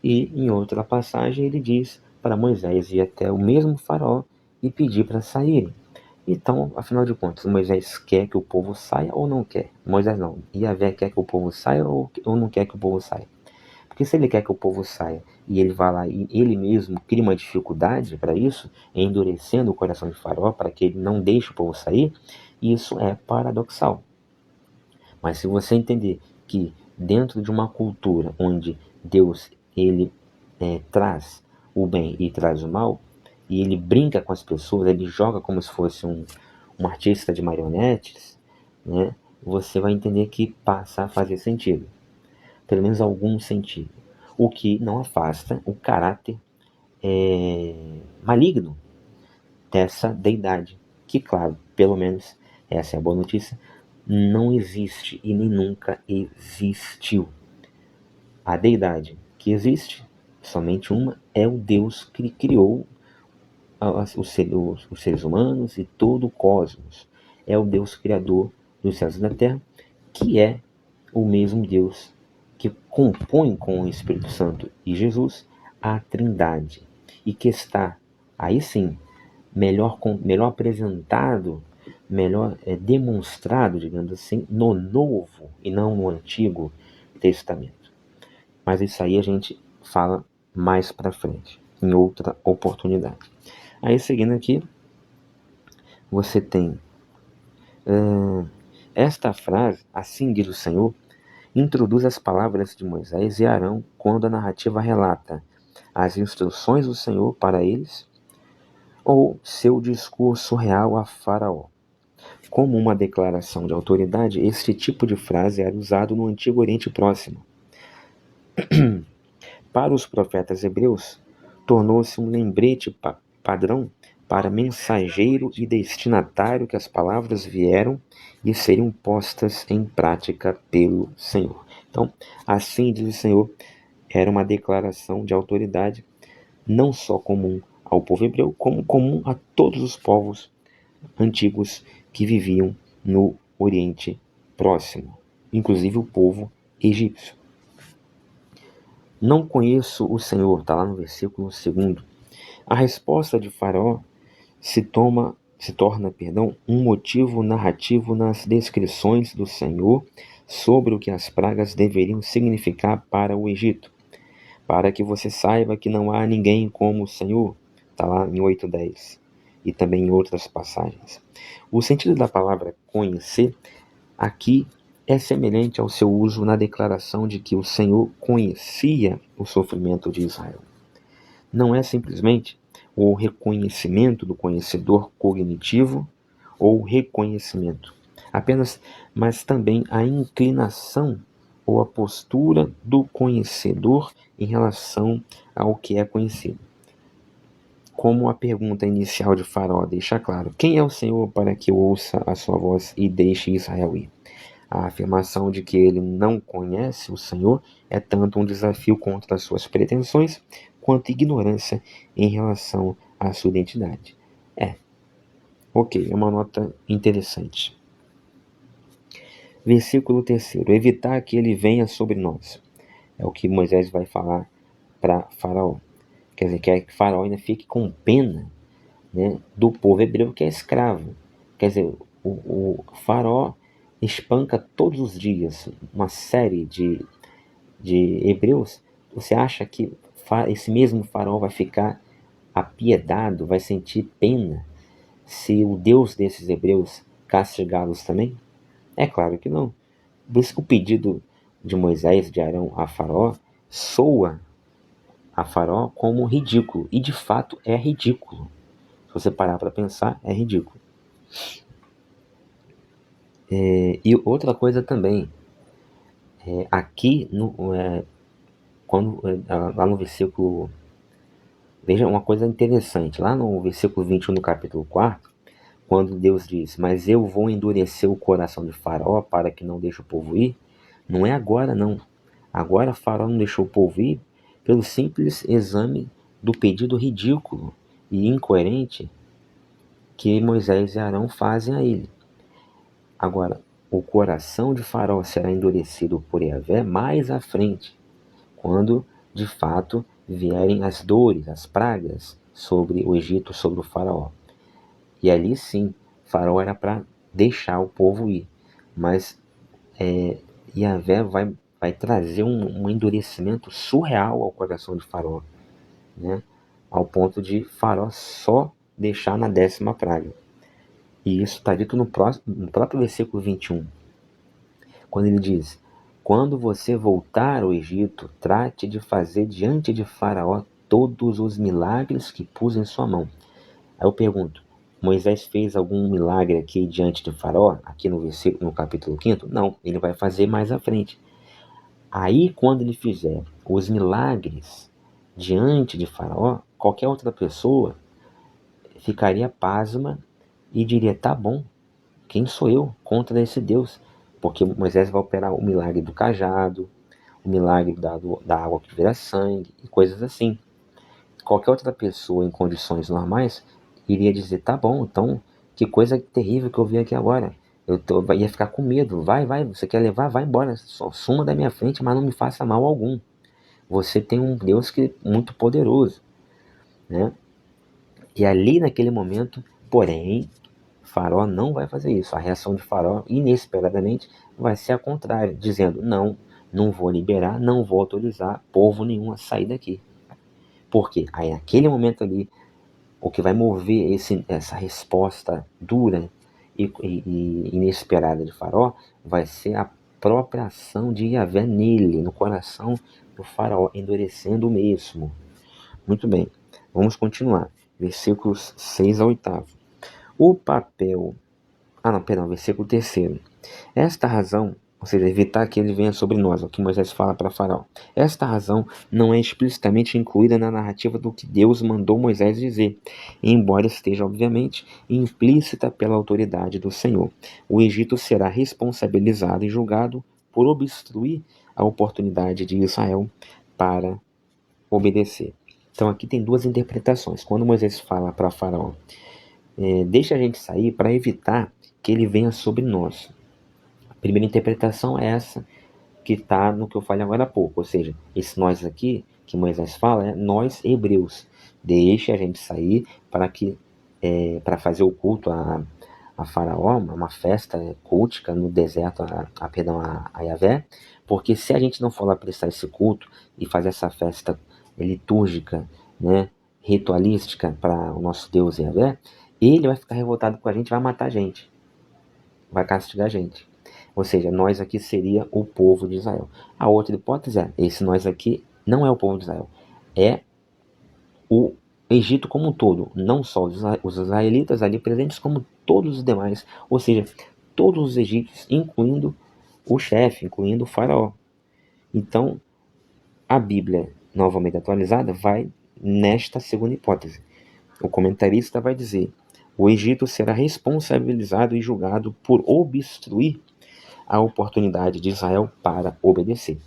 E em outra passagem ele diz para Moisés ir até o mesmo Faraó e pedir para saírem. Então, afinal de contas, Moisés quer que o povo saia ou não quer? Moisés não. Yahvé quer que o povo saia ou não quer que o povo saia? Porque se ele quer que o povo saia e ele vai lá e ele mesmo cria uma dificuldade para isso, endurecendo o coração de Faraó para que ele não deixe o povo sair, isso é paradoxal. Mas se você entender que dentro de uma cultura onde Deus ele traz o bem e traz o mal, e ele brinca com as pessoas, ele joga como se fosse um artista de marionetes, né? Você vai entender que passa a fazer sentido, pelo menos algum sentido, o que não afasta o caráter maligno dessa deidade, que, claro, pelo menos essa é a boa notícia, não existe e nem nunca existiu. A deidade que existe, somente uma, é o Deus que criou os seres humanos e todo o cosmos. É o Deus criador dos céus e da terra, que é o mesmo Deus que compõe com o Espírito Santo e Jesus a Trindade, e que está, aí sim, melhor apresentado, melhor demonstrado, digamos assim, no Novo e não no Antigo Testamento. Mas isso aí a gente fala mais para frente, em outra oportunidade. Aí seguindo aqui, você tem esta frase, assim diz o Senhor, introduz as palavras de Moisés e Arão quando a narrativa relata as instruções do Senhor para eles ou seu discurso real a Faraó. Como uma declaração de autoridade, este tipo de frase era usado no Antigo Oriente Próximo. Para os profetas hebreus, tornou-se um lembrete padrão para mensageiro e destinatário que as palavras vieram e seriam postas em prática pelo Senhor. Então, assim diz o Senhor, era uma declaração de autoridade não só comum ao povo hebreu, como comum a todos os povos antigos que viviam no Oriente Próximo, inclusive o povo egípcio. Não conheço o Senhor, está lá no versículo 2. A resposta de Faraó se torna, um motivo narrativo nas descrições do Senhor sobre o que as pragas deveriam significar para o Egito. Para que você saiba que não há ninguém como o Senhor, está lá em 8:10 e também em outras passagens. O sentido da palavra conhecer aqui é semelhante ao seu uso na declaração de que o Senhor conhecia o sofrimento de Israel. Não é simplesmente o reconhecimento do conhecedor cognitivo ou reconhecimento apenas, mas também a inclinação ou a postura do conhecedor em relação ao que é conhecido. Como a pergunta inicial de Faraó deixa claro: quem é o Senhor para que eu ouça a sua voz e deixe Israel ir? A afirmação de que ele não conhece o Senhor é tanto um desafio contra as suas pretensões, quanto ignorância em relação à sua identidade. Ok, é uma nota interessante. Versículo 3. Evitar que ele venha sobre nós. É o que Moisés vai falar para Faraó. Quer dizer, quer que Faraó ainda fique com pena, né, do povo hebreu que é escravo. Quer dizer, o Faraó espanca todos os dias uma série de hebreus. Você acha que esse mesmo Faraó vai ficar apiedado, vai sentir pena se o Deus desses hebreus castigá-los também? É claro que não. Por isso que o pedido de Moisés, de Arão a Faraó, soa a Faraó como ridículo. E de fato é ridículo. Se você parar para pensar, é ridículo. E outra coisa também, aqui, lá no versículo, veja uma coisa interessante, lá no versículo 21 do capítulo 4, quando Deus diz: mas eu vou endurecer o coração de Faraó para que não deixe o povo ir, não é agora não. Agora Faraó não deixou o povo ir pelo simples exame do pedido ridículo e incoerente que Moisés e Arão fazem a ele. Agora, o coração de Faraó será endurecido por Yahvé mais à frente, quando de fato vierem as dores, as pragas sobre o Egito, sobre o Faraó. E ali sim, Faraó era para deixar o povo ir, mas Yahvé vai trazer um endurecimento surreal ao coração de Faraó, né? Ao ponto de Faraó só deixar na 10ª praga. E isso está dito no próprio versículo 21, quando ele diz: quando você voltar ao Egito, trate de fazer diante de Faraó todos os milagres que pus em sua mão. Aí eu pergunto, Moisés fez algum milagre aqui diante de Faraó, aqui no capítulo 5? Não, ele vai fazer mais à frente. Aí, quando ele fizer os milagres diante de Faraó, qualquer outra pessoa ficaria pasma e diria: tá bom, quem sou eu contra esse Deus? Porque Moisés vai operar o milagre do cajado, o milagre da água que vira sangue e coisas assim. Qualquer outra pessoa em condições normais iria dizer: tá bom, então que coisa terrível que eu vi aqui agora. Ia ficar com medo. Vai, você quer levar? Vai embora. Só suma da minha frente, mas não me faça mal algum. Você tem um Deus que é muito poderoso, né? E ali naquele momento, porém, Faraó não vai fazer isso. A reação de Faraó, inesperadamente, vai ser a contrária, dizendo: não vou liberar, não vou autorizar povo nenhum a sair daqui. Por quê? Aí naquele momento ali, o que vai mover essa resposta dura e inesperada de Faraó vai ser a própria ação de Yahvé nele, no coração do Faraó, endurecendo o mesmo. Muito bem, vamos continuar. Versículos 6 a 8. O papel... versículo 3. Esta razão, ou seja, evitar que ele venha sobre nós, o que Moisés fala para Faraó. Esta razão não é explicitamente incluída na narrativa do que Deus mandou Moisés dizer, embora esteja, obviamente, implícita pela autoridade do Senhor. O Egito será responsabilizado e julgado por obstruir a oportunidade de Israel para obedecer. Então aqui tem duas interpretações. Quando Moisés fala para Faraó, deixa a gente sair para evitar que ele venha sobre nós. A primeira interpretação é essa que está no que eu falei agora há pouco, ou seja, esse nós aqui que Moisés fala é nós hebreus. Deixa a gente sair para fazer o culto a Faraó, uma festa cultica no deserto, a Yahvé, porque se a gente não for lá prestar esse culto e fazer essa festa litúrgica, né, ritualística para o nosso Deus Yahvé, ele vai ficar revoltado com a gente, vai matar a gente, vai castigar a gente. Ou seja, nós aqui seria o povo de Israel. A outra hipótese é, esse nós aqui não é o povo de Israel, é o Egito como um todo, não só os israelitas ali presentes, como todos os demais, ou seja, todos os egípcios, incluindo o chefe, incluindo o faraó. Então, a Bíblia, novamente atualizada, vai nesta segunda hipótese. O comentarista vai dizer: o Egito será responsabilizado e julgado por obstruir a oportunidade de Israel para obedecer.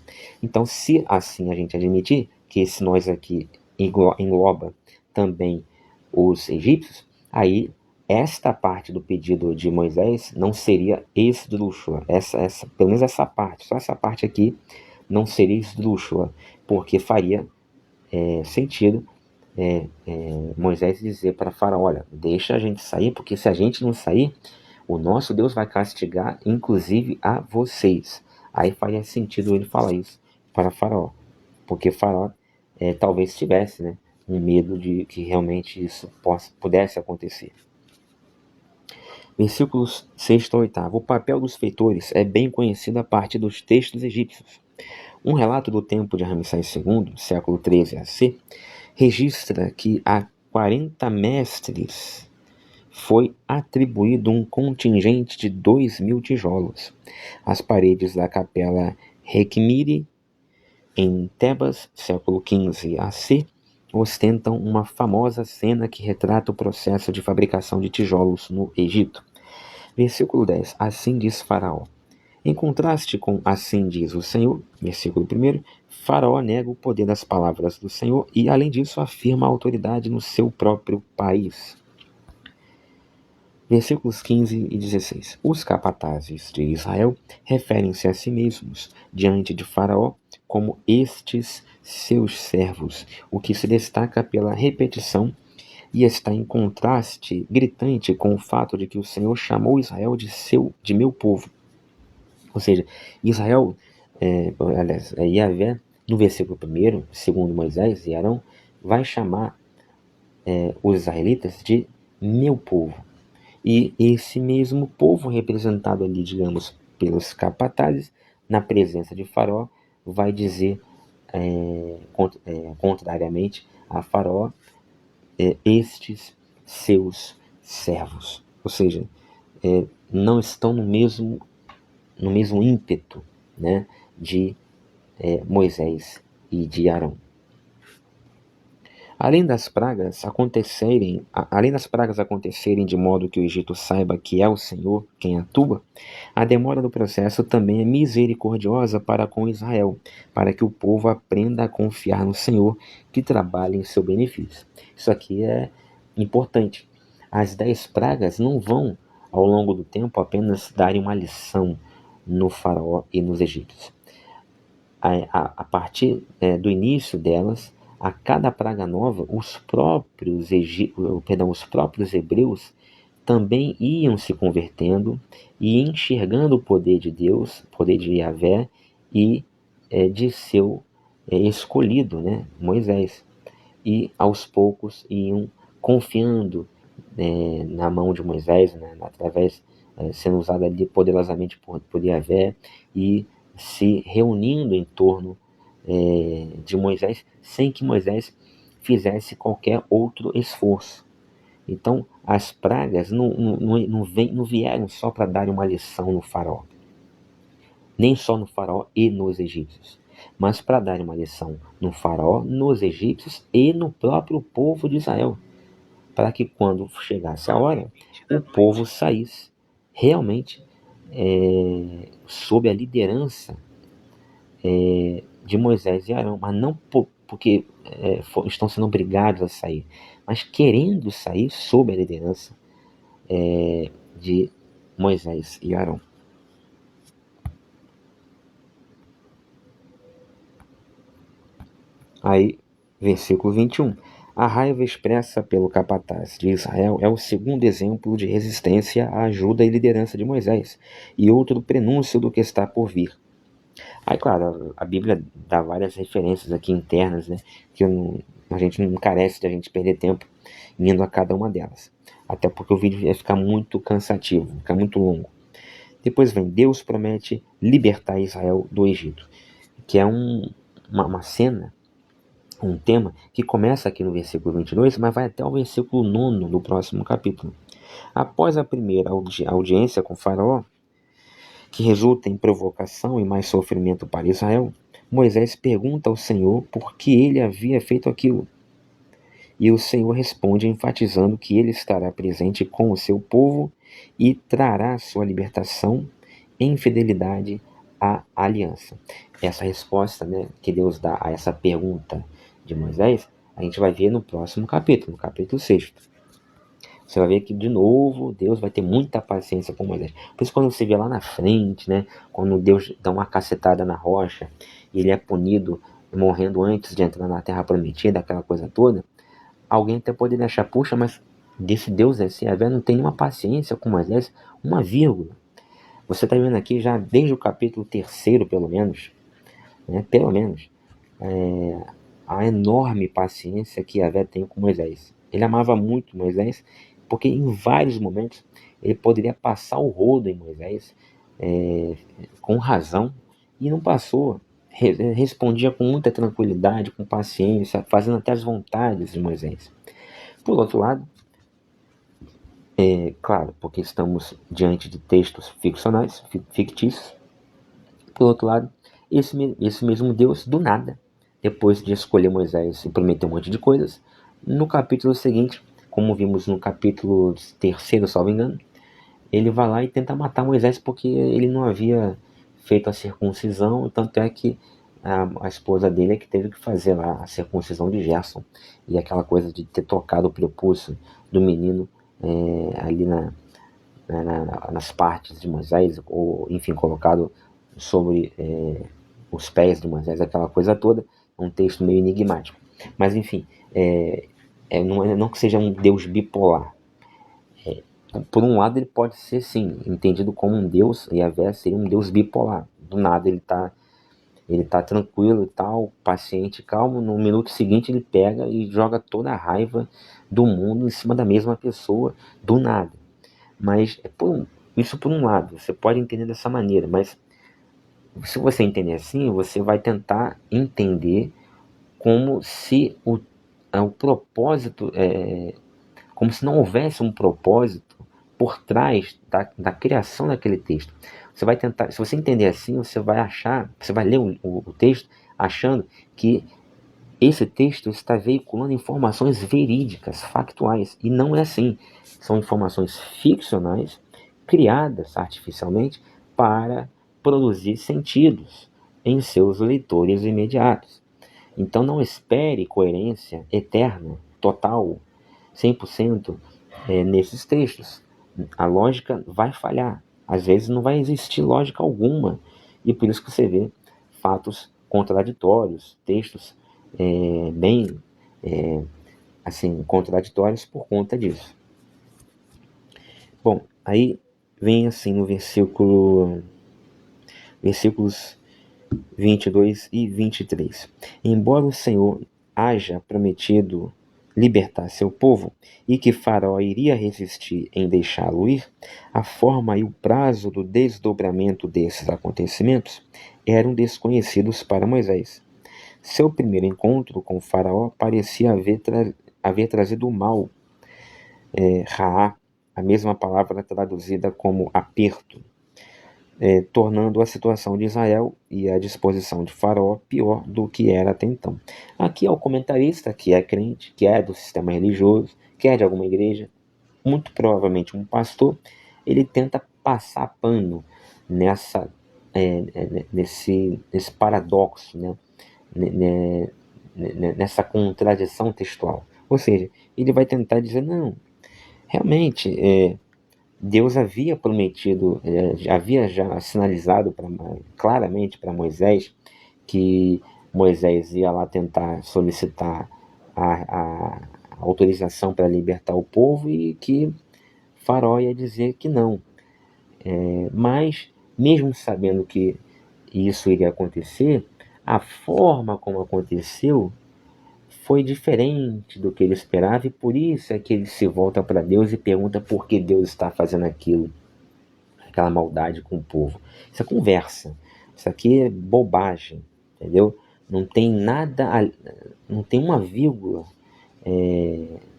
Então, se assim a gente admitir que esse nós aqui engloba também os egípcios, aí esta parte do pedido de Moisés não seria esdrúxula. Pelo menos essa parte, só essa parte aqui não seria esdrúxula, porque faria sentido Moisés dizer para Faraó: olha, deixa a gente sair, porque se a gente não sair, o nosso Deus vai castigar, inclusive, a vocês. Aí faria sentido ele falar isso para Faraó, porque Faraó talvez tivesse, né, um medo de que realmente isso pudesse acontecer. Versículos 6 a 8. O papel dos feitores é bem conhecido a partir dos textos egípcios. Um relato do tempo de Ramsés II, século 13 AC, registra que a 40 mestres foi atribuído um contingente de 2.000 tijolos. As paredes da capela Rekhmiri, em Tebas, século XV AC, ostentam uma famosa cena que retrata o processo de fabricação de tijolos no Egito. Versículo 10. Assim diz Faraó. Em contraste com assim diz o Senhor, versículo 1, Faraó nega o poder das palavras do Senhor e, além disso, afirma a autoridade no seu próprio país. Versículos 15 e 16. Os capatazes de Israel referem-se a si mesmos diante de Faraó como estes seus servos, o que se destaca pela repetição e está em contraste gritante com o fato de que o Senhor chamou Israel de meu povo. Ou seja, Israel, Yahvé, no versículo 1, segundo Moisés e Arão, vai chamar os israelitas de meu povo. E esse mesmo povo, representado ali, digamos, pelos capatazes, na presença de Faraó, vai dizer, contrariamente a Faraó, estes seus servos. Ou seja, não estão no mesmo ímpeto, né, de Moisés e de Arão. Além das pragas acontecerem de modo que o Egito saiba que é o Senhor quem atua, a demora do processo também é misericordiosa para com Israel, para que o povo aprenda a confiar no Senhor que trabalha em seu benefício. Isso aqui é importante. As 10 pragas não vão, ao longo do tempo, apenas darem uma lição no faraó e nos egípcios. A partir do início delas, a cada praga nova, os próprios hebreus também iam se convertendo e enxergando o poder de Deus, o poder de Yahvé e de seu escolhido, né, Moisés. E aos poucos iam confiando na mão de Moisés, né, através sendo usado ali poderosamente por Yahvé e se reunindo em torno de Moisés, sem que Moisés fizesse qualquer outro esforço. Então, as pragas não vieram só para dar uma lição no faraó, nem só no faraó e nos egípcios, mas para dar uma lição no faraó, nos egípcios e no próprio povo de Israel, para que quando chegasse a hora, o povo saísse realmente sob a liderança de Moisés e Arão, mas não porque estão sendo obrigados a sair, mas querendo sair sob a liderança de Moisés e Arão. Aí, versículo 21. A raiva expressa pelo capataz de Israel é o segundo exemplo de resistência à ajuda e liderança de Moisés, e outro prenúncio do que está por vir. Aí, claro, a Bíblia dá várias referências aqui internas, né, que a gente não carece de a gente perder tempo indo a cada uma delas. Até porque o vídeo ia ficar muito cansativo, ficar muito longo. Depois vem, Deus promete libertar Israel do Egito, que é uma cena, um tema que começa aqui no versículo 22, mas vai até o versículo 9 do próximo capítulo. Após a primeira audiência com Faraó, que resulta em provocação e mais sofrimento para Israel, Moisés pergunta ao Senhor por que ele havia feito aquilo. E o Senhor responde enfatizando que ele estará presente com o seu povo e trará sua libertação em fidelidade à aliança. Essa resposta, né, que Deus dá a essa pergunta de Moisés, a gente vai ver no próximo capítulo, no capítulo 6. Você vai ver que, de novo, Deus vai ter muita paciência com Moisés. Por isso, quando você vê lá na frente, né, quando Deus dá uma cacetada na rocha e ele é punido morrendo antes de entrar na Terra Prometida, aquela coisa toda, alguém até poderia achar, puxa, mas desse Deus esse Yahvé não tem nenhuma paciência com Moisés, uma vírgula. Você está vendo aqui já desde o capítulo 3, pelo menos, né, a enorme paciência que Yahvé tem com Moisés. Ele amava muito Moisés, porque em vários momentos ele poderia passar o rodo em Moisés com razão, e não passou. Respondia com muita tranquilidade, com paciência, fazendo até as vontades de Moisés. Por outro lado, claro, porque estamos diante de textos ficcionais, fictícios. Por outro lado, esse mesmo Deus, do nada, depois de escolher Moisés e prometer um monte de coisas, no capítulo seguinte, como vimos no capítulo 3, salvo engano, ele vai lá e tenta matar Moisés porque ele não havia feito a circuncisão, tanto é que a esposa dele é que teve que fazer lá a circuncisão de Gerson, e aquela coisa de ter tocado o prepúcio do menino ali nas partes de Moisés, ou enfim, colocado sobre os pés de Moisés, aquela coisa toda. É um texto meio enigmático. Mas enfim, não que seja um Deus bipolar. Por um lado, ele pode ser, sim, entendido como um Deus, Yahvé seria um Deus bipolar. Do nada ele tá tranquilo e tal, paciente, calmo. No minuto seguinte ele pega e joga toda a raiva do mundo em cima da mesma pessoa, do nada. Mas isso por um lado, você pode entender dessa maneira, mas se você entender assim, você vai tentar entender como se o propósito, como se não houvesse um propósito por trás da criação daquele texto. Você vai tentar, se você entender assim, você vai ler o texto achando que esse texto está veiculando informações verídicas, factuais, e não é assim. São informações ficcionais, criadas artificialmente para produzir sentidos em seus leitores imediatos. Então não espere coerência eterna, total, 100% nesses textos. A lógica vai falhar. Às vezes não vai existir lógica alguma. E por isso que você vê fatos contraditórios, textos bem assim, contraditórios por conta disso. Bom, aí vem assim no versículos 22 e 23. Embora o Senhor haja prometido libertar seu povo e que Faraó iria resistir em deixá-lo ir, a forma e o prazo do desdobramento desses acontecimentos eram desconhecidos para Moisés. Seu primeiro encontro com Faraó parecia haver trazido mal, Raá, a mesma palavra traduzida como aperto, tornando a situação de Israel e a disposição de Faraó pior do que era até então. Aqui é o comentarista que é crente, que é do sistema religioso, que é de alguma igreja, muito provavelmente um pastor, ele tenta passar pano nesse paradoxo, né? Nessa contradição textual. Ou seja, ele vai tentar dizer, não, realmente, Deus havia prometido, havia já sinalizado claramente para Moisés que Moisés ia lá tentar solicitar a autorização para libertar o povo e que Faraó ia dizer que não. Mas, mesmo sabendo que isso iria acontecer, a forma como aconteceu foi diferente do que ele esperava, e por isso é que ele se volta para Deus e pergunta por que Deus está fazendo aquilo, aquela maldade com o povo. Isso é conversa, isso aqui é bobagem, entendeu? Não tem nada, não tem uma vírgula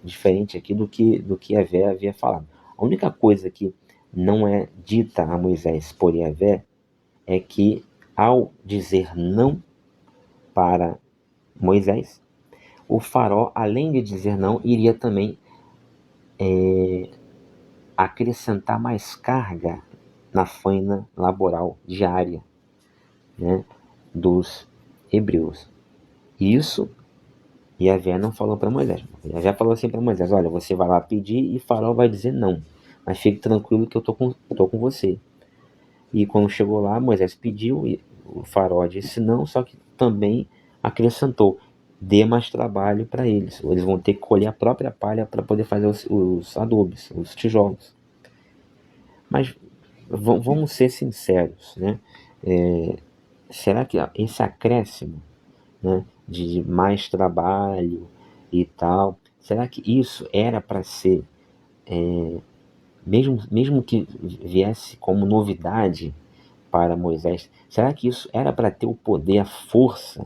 diferente aqui do que Yahvé havia falado. A única coisa que não é dita a Moisés por Yahvé é que, ao dizer não para Moisés, o Faraó, além de dizer não, iria também acrescentar mais carga na faina laboral diária, né, dos hebreus. Isso Yahvé não falou para Moisés. Yahvé falou assim para Moisés: olha, você vai lá pedir e Faraó vai dizer não, mas fique tranquilo que eu tô com você. E quando chegou lá, Moisés pediu e o Faraó disse não, só que também acrescentou: dê mais trabalho para eles. Eles vão ter que colher a própria palha para poder fazer os adobes, os tijolos. Mas vamos ser sinceros, né? Será que esse acréscimo, né, de mais trabalho e tal, será que isso era para ser, mesmo que viesse como novidade para Moisés, será que isso era para ter o poder, a força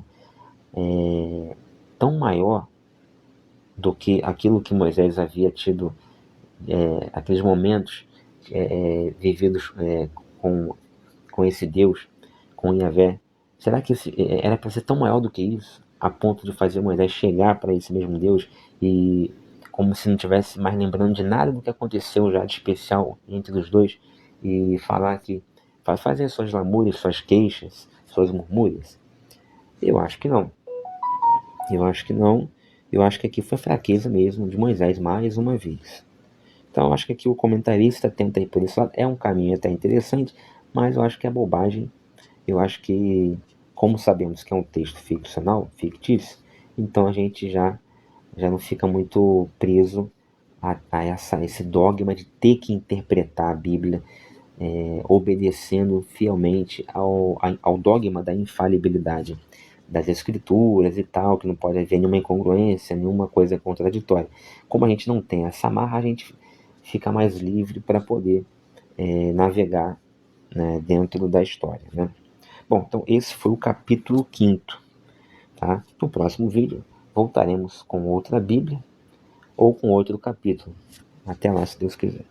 tão maior do que aquilo que Moisés havia tido, aqueles momentos vividos com esse Deus, com Yahvé? Será que era para ser tão maior do que isso, a ponto de fazer Moisés chegar para esse mesmo Deus e, como se não tivesse mais lembrando de nada do que aconteceu já de especial entre os dois, e falar que fazer suas lamúrias, suas queixas, suas murmúrias? Eu acho que não. Eu acho que não. Eu acho que aqui foi fraqueza mesmo de Moisés mais uma vez. Então, eu acho que aqui o comentarista tenta ir por esse lado. É um caminho até interessante, mas eu acho que é bobagem. Eu acho que, como sabemos que é um texto ficcional, fictício, então a gente já não fica muito preso a esse dogma de ter que interpretar a Bíblia obedecendo fielmente ao dogma da infalibilidade das escrituras e tal, que não pode haver nenhuma incongruência, nenhuma coisa contraditória. Como a gente não tem essa marra, a gente fica mais livre para poder navegar, né, dentro da história, né? Bom, então esse foi o capítulo 5º, tá? No próximo vídeo voltaremos com outra Bíblia ou com outro capítulo. Até lá, se Deus quiser.